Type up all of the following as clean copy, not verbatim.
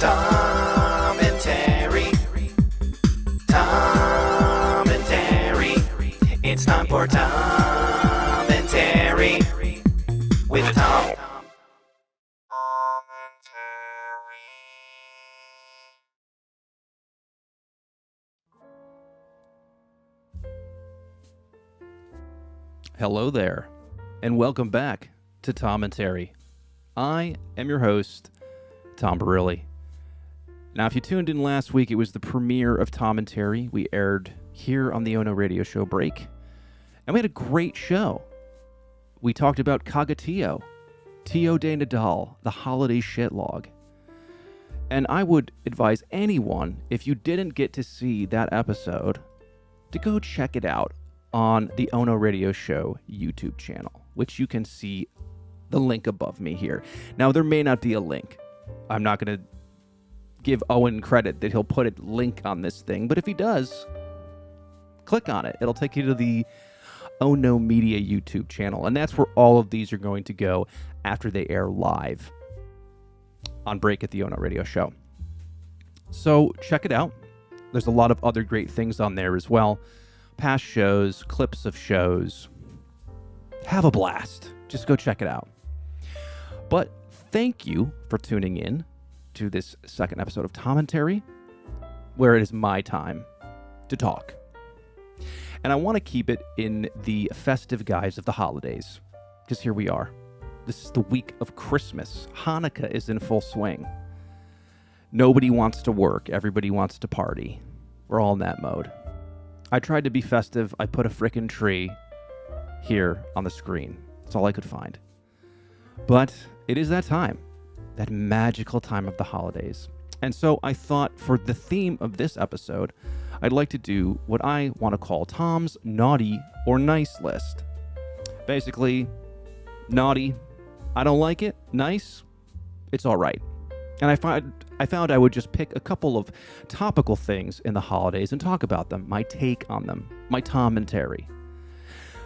Tommentary. Tommentary. It's time for Tommentary with Tom. Hello there, and welcome back to Tommentary. I am your host, Tom Barilli. Now, if you tuned in last week, it was the premiere of Tommentary. We aired here on the Ono Radio Show break, and we had a great show. We talked about Cogatio, Tio de Nadal, the holiday shitlog. And I would advise anyone, if you didn't get to see that episode, to go check it out on the Ono Radio Show YouTube channel, which you can see the link above me here. Now, there may not be a link. I'm not going to give Owen credit that he'll put a link on this thing, but if he does, click on it. It'll take you to the Ono Media YouTube channel, and that's where all of these are going to go after they air live on break at the Ono Radio Show. So check it out. There's a lot of other great things on there as well. Past shows, clips of shows. Have a blast. Just go check it out. But thank you for tuning in to this second episode of Tommentary, where it is my time to talk. And I want to keep it in the festive guise of the holidays, because here we are. This is the week of Christmas. Hanukkah is in full swing. Nobody wants to work. Everybody wants to party. We're all in that mode. I tried to be festive. I put a frickin' tree here on the screen. That's all I could find. But it is that time, that magical time of the holidays. And so I thought for the theme of this episode, I'd like to do what I want to call Tom's naughty or nice list. Basically, naughty, I don't like it. Nice, it's all right. And I found I would just pick a couple of topical things in the holidays and talk about them, my take on them, my Tommentary.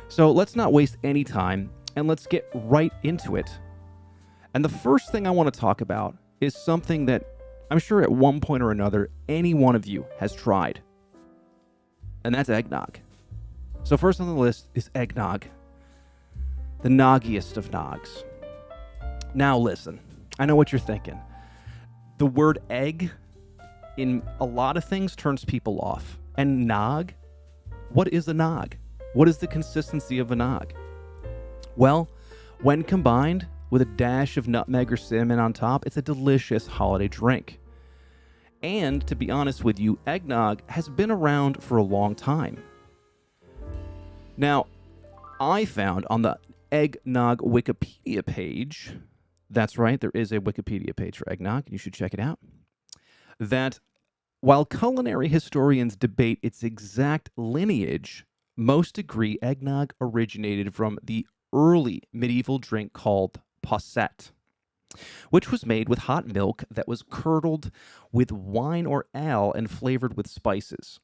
So let's not waste any time, and let's get right into it. And the first thing I want to talk about is something that I'm sure at one point or another, any one of you has tried. And that's eggnog. So first on the list is eggnog. The noggiest of nogs. Now listen, I know what you're thinking. The word egg in a lot of things turns people off. And nog? What is a nog? What is the consistency of a nog? Well, when combined with a dash of nutmeg or cinnamon on top, it's a delicious holiday drink. And to be honest with you, eggnog has been around for a long time. Now, I found on the eggnog Wikipedia page, that's right, there is a Wikipedia page for eggnog, you should check it out, that while culinary historians debate its exact lineage, most agree eggnog originated from the early medieval drink called posset, which was made with hot milk that was curdled with wine or ale and flavored with spices.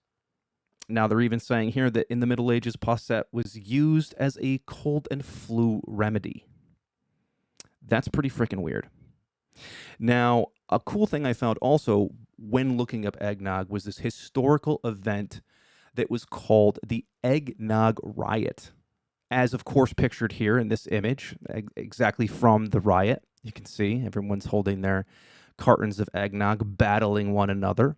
Now, they're even saying here that in the Middle Ages, posset was used as a cold and flu remedy. That's pretty freaking weird. Now, a cool thing I found also when looking up eggnog was this historical event that was called the Eggnog Riot, as of course pictured here in this image, exactly from the riot. You can see everyone's holding their cartons of eggnog, battling one another.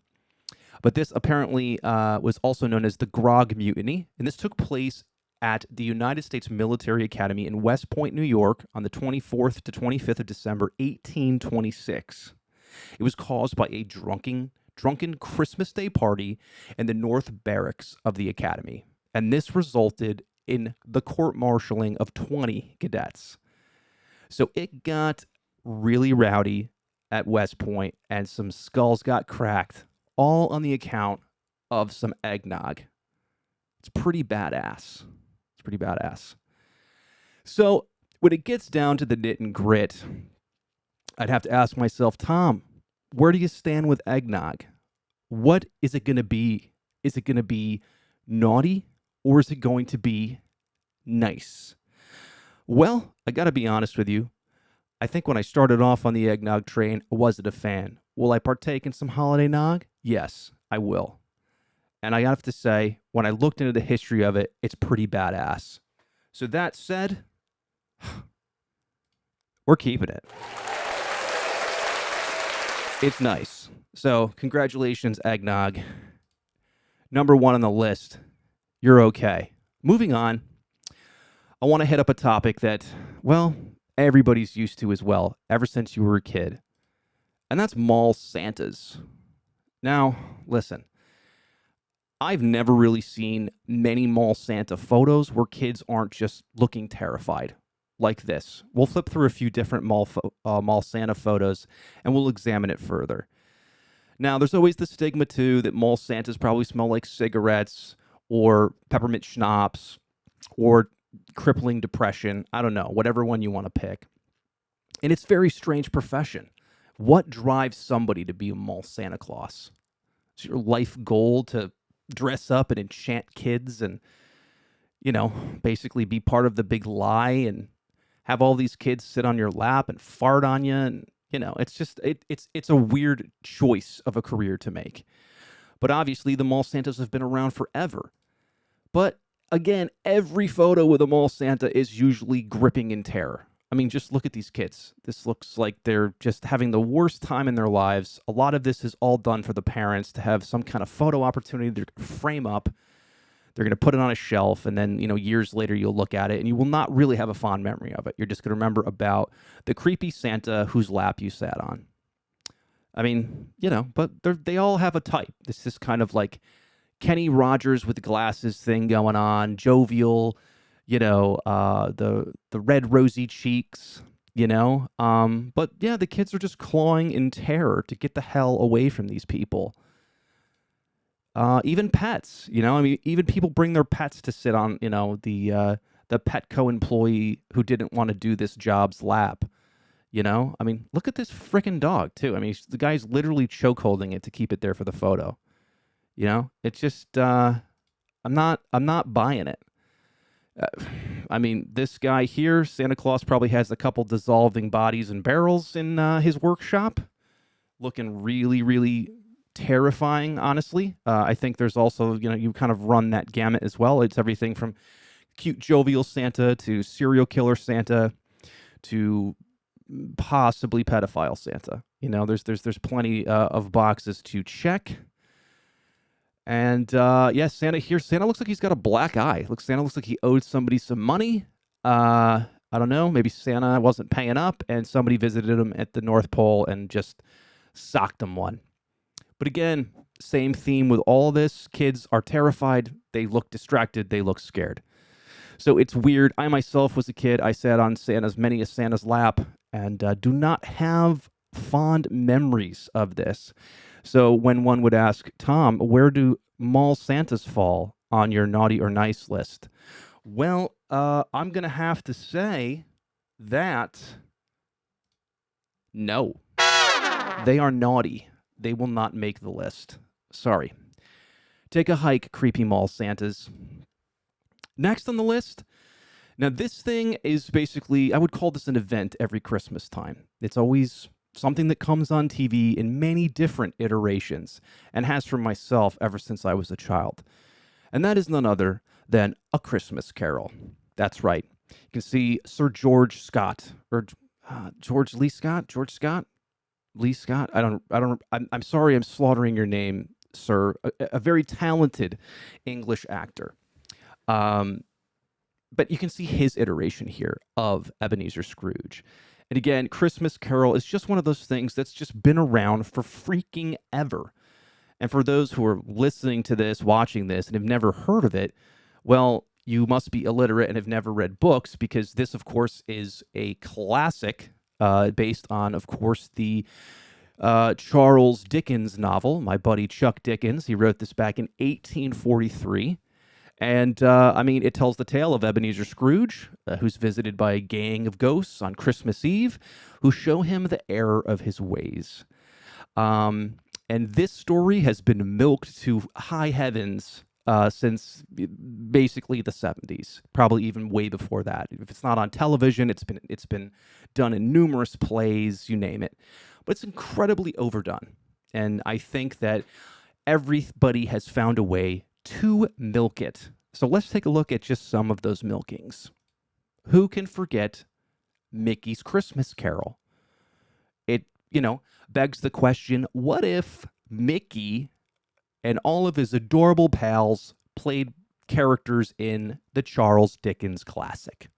But this apparently was also known as the Grog Mutiny, and this took place at the United States Military Academy in West Point, New York, on the 24th to 25th of December, 1826. It was caused by a drunken Christmas Day party in the North Barracks of the Academy, and this resulted in the court-martialing of 20 cadets. So it got really rowdy at West Point, and some skulls got cracked, all on the account of some eggnog. It's pretty badass. So when it gets down to the nit and grit, I'd have to ask myself, Tom, where do you stand with eggnog? What is it going to be? Is it going to be naughty, or is it going to be nice? Well, I got to be honest with you. I think when I started off on the eggnog train, I wasn't a fan. Will I partake in some holiday nog? Yes, I will. And I have to say, when I looked into the history of it, it's pretty badass. So that said, we're keeping it. It's nice. So congratulations, eggnog. Number 1 on the list. You're okay. Moving on, I want to hit up a topic that, well, everybody's used to as well, ever since you were a kid. And that's mall Santas. Now, listen, I've never really seen many mall Santa photos where kids aren't just looking terrified like this. We'll flip through a few different mall Santa photos and we'll examine it further. Now, there's always the stigma, too, that mall Santas probably smell like cigarettes or peppermint schnapps or crippling depression. I don't know, whatever one you want to pick. And it's a very strange profession. What drives somebody to be a mall Santa Claus? Is your life goal to dress up and enchant kids and, basically be part of the big lie and have all these kids sit on your lap and fart on you? And, it's just, it's a weird choice of a career to make. But obviously the mall Santas have been around forever. But again, every photo with a mall Santa is usually gripping in terror. I mean, just look at these kids. This looks like they're just having the worst time in their lives. A lot of this is all done for the parents to have some kind of photo opportunity to frame up. They're going to put it on a shelf, and then, years later you'll look at it, and you will not really have a fond memory of it. You're just going to remember about the creepy Santa whose lap you sat on. I mean, but they all have a type. This is kind of like Kenny Rogers with glasses thing going on, jovial, the red rosy cheeks, But yeah, the kids are just clawing in terror to get the hell away from these people. Even pets, even people bring their pets to sit on, the Petco employee who didn't want to do this job's lap. Look at this frickin' dog too. The guy's literally chokeholding it to keep it there for the photo. It's just, I'm not buying it. This guy here, Santa Claus probably has a couple dissolving bodies and barrels in his workshop, looking really, really terrifying, honestly. I think there's also, you kind of run that gamut as well. It's everything from cute, jovial Santa to serial killer Santa to possibly pedophile Santa. There's plenty of boxes to check. And Santa here. Santa looks like he's got a black eye. Santa looks like he owed somebody some money. I don't know. Maybe Santa wasn't paying up, and somebody visited him at the North Pole and just socked him one. But again, same theme with all this. Kids are terrified. They look distracted. They look scared. So it's weird. I myself was a kid. I sat on many a Santa's lap, and do not have fond memories of this. So when one would ask, Tom, where do mall Santas fall on your naughty or nice list? Well, I'm going to have to say that no, they are naughty. They will not make the list. Sorry. Take a hike, creepy mall Santas. Next on the list. Now, this thing is basically, I would call this an event every Christmas time. It's always something that comes on TV in many different iterations and has for myself ever since I was a child. And that is none other than A Christmas Carol. That's right. You can see Sir George Scott, or George Lee Scott? Lee Scott? I'm sorry I'm slaughtering your name, sir. A very talented English actor. But you can see his iteration here of Ebenezer Scrooge. And again, Christmas Carol is just one of those things that's just been around for freaking ever. And for those who are listening to this, watching this, and have never heard of it, well, you must be illiterate and have never read books, because this, of course, is a classic based on, of course, the Charles Dickens novel, my buddy Chuck Dickens. He wrote this back in 1843. And, it tells the tale of Ebenezer Scrooge, who's visited by a gang of ghosts on Christmas Eve, who show him the error of his ways. And this story has been milked to high heavens since basically the 70s, probably even way before that. If it's not on television, it's been done in numerous plays, you name it. But it's incredibly overdone. And I think that everybody has found a way to milk it. So let's take a look at just some of those milkings. Who can forget Mickey's Christmas Carol? It, begs the question, what if Mickey and all of his adorable pals played characters in the Charles Dickens classic?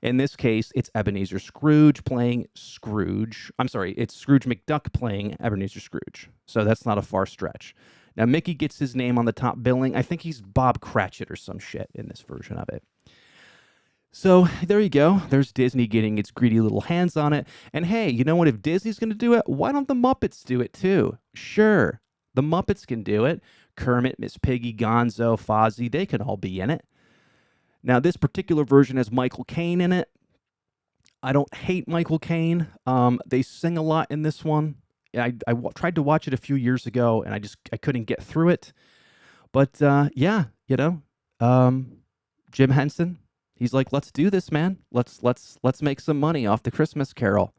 In this case, it's Ebenezer Scrooge playing Scrooge. I'm sorry, it's Scrooge McDuck playing Ebenezer Scrooge. So that's not a far stretch. Now, Mickey gets his name on the top billing. I think he's Bob Cratchit or some shit in this version of it. So there you go. There's Disney getting its greedy little hands on it. And hey, you know what? If Disney's going to do it, why don't the Muppets do it too? Sure, the Muppets can do it. Kermit, Miss Piggy, Gonzo, Fozzie, they can all be in it. Now, this particular version has Michael Caine in it. I don't hate Michael Caine. They sing a lot in this one. I tried to watch it a few years ago, and I couldn't get through it. But Jim Henson, he's like, let's do this, man. Let's make some money off the Christmas Carol.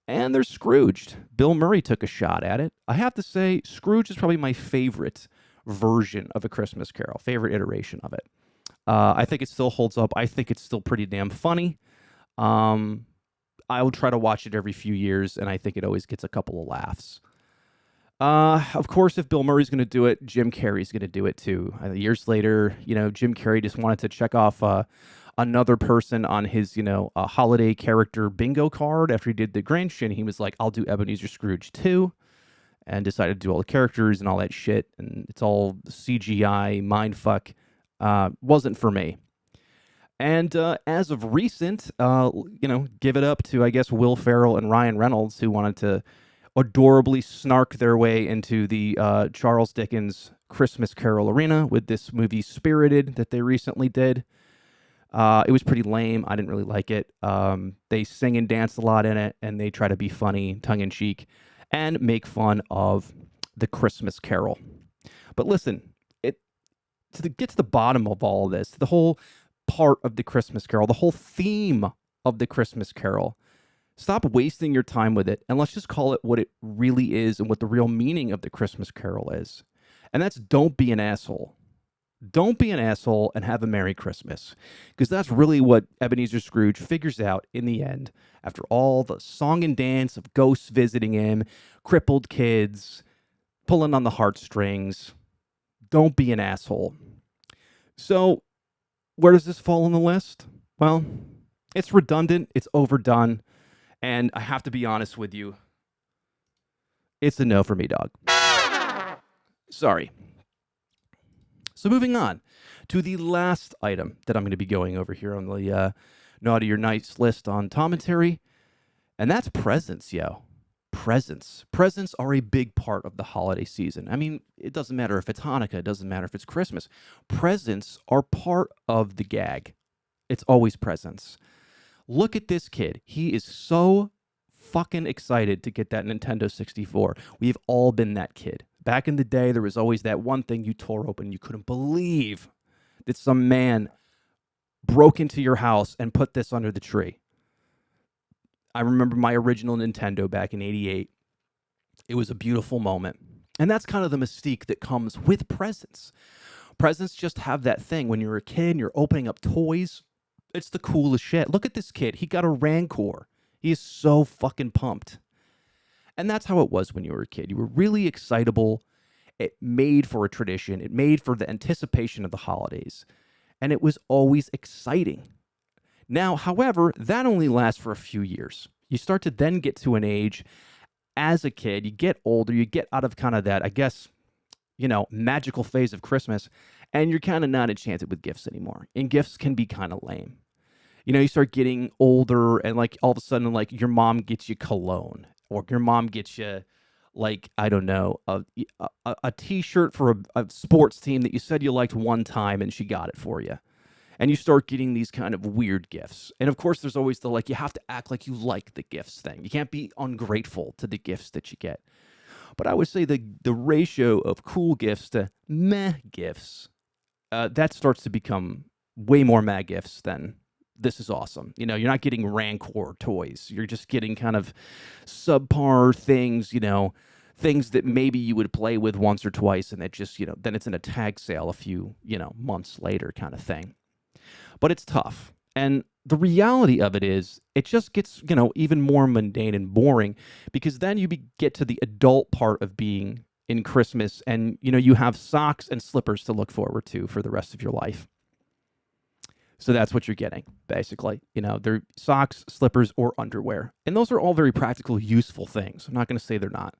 And there's Scrooged. Bill Murray took a shot at it. I have to say, Scrooge is probably my favorite version of A Christmas Carol, favorite iteration of it. I think it still holds up. I think it's still pretty damn funny. I will try to watch it every few years, and I think it always gets a couple of laughs. Of course, if Bill Murray's going to do it, Jim Carrey's going to do it too. Years later, Jim Carrey just wanted to check off another person on his, holiday character bingo card after he did The Grinch, and he was like, I'll do Ebenezer Scrooge too, and decided to do all the characters and all that shit, and it's all CGI, mindfuck. Wasn't for me. And as of recent, give it up to, I guess, Will Ferrell and Ryan Reynolds, who wanted to adorably snark their way into the Charles Dickens Christmas Carol arena with this movie Spirited that they recently did. It was pretty lame. I didn't really like it. They sing and dance a lot in it, and they try to be funny, tongue-in-cheek, and make fun of the Christmas Carol. But listen, to get to the bottom of all of this, the whole part of the Christmas Carol, the whole theme of the Christmas Carol, stop wasting your time with it, and let's just call it what it really is and what the real meaning of the Christmas Carol is. And that's don't be an asshole. Don't be an asshole and have a Merry Christmas. Because that's really what Ebenezer Scrooge figures out in the end, after all the song and dance of ghosts visiting him, crippled kids, pulling on the heartstrings. Don't be an asshole. So, where does this fall on the list? Well, it's redundant, it's overdone, and I have to be honest with you, it's a no for me, dog. Sorry. So moving on to the last item that I'm going to be going over here on the Naughty or Nice list on Tommentary, and that's presents, yo. Presents. Presents are a big part of the holiday season. I mean, it doesn't matter if it's Hanukkah. It doesn't matter if it's Christmas. Presents are part of the gag. It's always presents. Look at this kid. He is so fucking excited to get that Nintendo 64. We've all been that kid. Back in the day, there was always that one thing you tore open. You couldn't believe that some man broke into your house and put this under the tree. I remember my original Nintendo back in '88. It was a beautiful moment. And that's kind of the mystique that comes with presents. Presents just have that thing. When you're a kid and you're opening up toys, it's the coolest shit. Look at this kid. He got a Rancor. He is so fucking pumped. And that's how it was when you were a kid. You were really excitable. It made for a tradition. It made for the anticipation of the holidays. And it was always exciting. Now, however, that only lasts for a few years. You start to then get to an age as a kid, you get older, you get out of kind of that, I guess, magical phase of Christmas, and you're kind of not enchanted with gifts anymore. And gifts can be kind of lame. You start getting older, and like all of a sudden, like your mom gets you cologne, or your mom gets you, like, I don't know, a T-shirt for a sports team that you said you liked one time, and she got it for you. And you start getting these kind of weird gifts. And of course, there's always you have to act like you like the gifts thing. You can't be ungrateful to the gifts that you get. But I would say the ratio of cool gifts to meh gifts, that starts to become way more meh gifts than this is awesome. You know, you're not getting Rancor toys. You're just getting kind of subpar things, you know, things that maybe you would play with once or twice, and it just, you know, then it's in a tag sale a few, you know, months later kind of thing. But it's tough. And the reality of it is, it just gets, you know, even more mundane and boring, because then you get to the adult part of being in Christmas, and, you know, you have socks and slippers to look forward to for the rest of your life. So that's what you're getting, basically. You know, they're socks, slippers, or underwear. And those are all very practical, useful things. I'm not going to say they're not.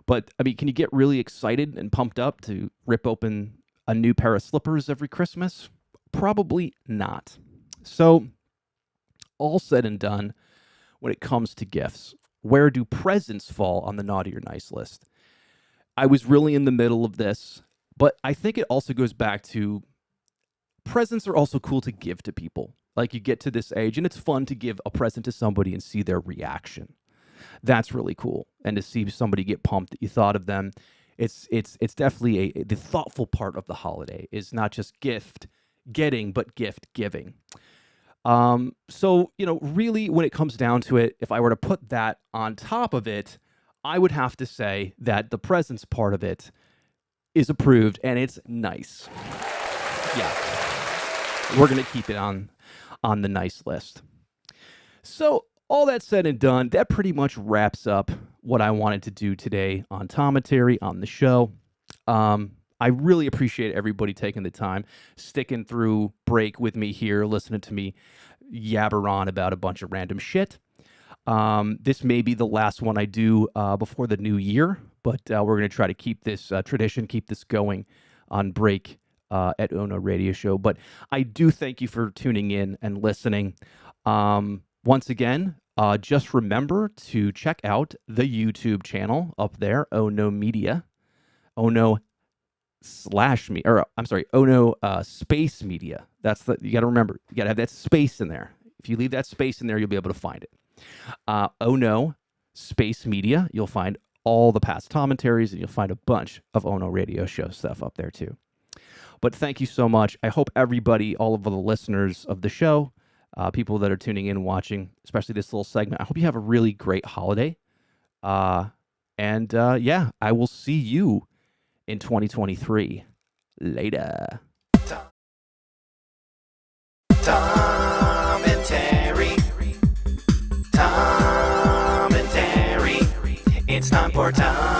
But, I mean, can you get really excited and pumped up to rip open a new pair of slippers every Christmas? Probably not. So, all said and done, when it comes to gifts, where do presents fall on the naughty or nice list? I was really in the middle of this, but I think it also goes back to presents are also cool to give to people. Like, you get to this age, and it's fun to give a present to somebody and see their reaction. That's really cool. And to see somebody get pumped that you thought of them, it's definitely the thoughtful part of the holiday is not just gift getting, but gift giving. So, you know, really when it comes down to it, if I were to put that on top of it, I would have to say that the presents part of it is approved, and it's nice. Yeah. We're going to keep it on the nice list. So, all that said and done, that pretty much wraps up what I wanted to do today on Tommentary, on the show. I really appreciate everybody taking the time, sticking through break with me here, listening to me yabber on about a bunch of random shit. This may be the last one I do before the new year, but we're going to try to keep this tradition, keep this going on break at Ono Radio Show. But I do thank you for tuning in and listening. Once again, just remember to check out the YouTube channel up there, Ono Media, Ono Space Media. That's you got to remember. You got to have that space in there. If you leave that space in there, you'll be able to find it. Ono Space Media. You'll find all the past commentaries, and you'll find a bunch of Ono Radio Show stuff up there too. But thank you so much. I hope everybody, all of the listeners of the show, people that are tuning in, watching, especially this little segment, I hope you have a really great holiday. Yeah, I will see you in 2023. Later. Tommentary. Tommentary. It's time for Tom.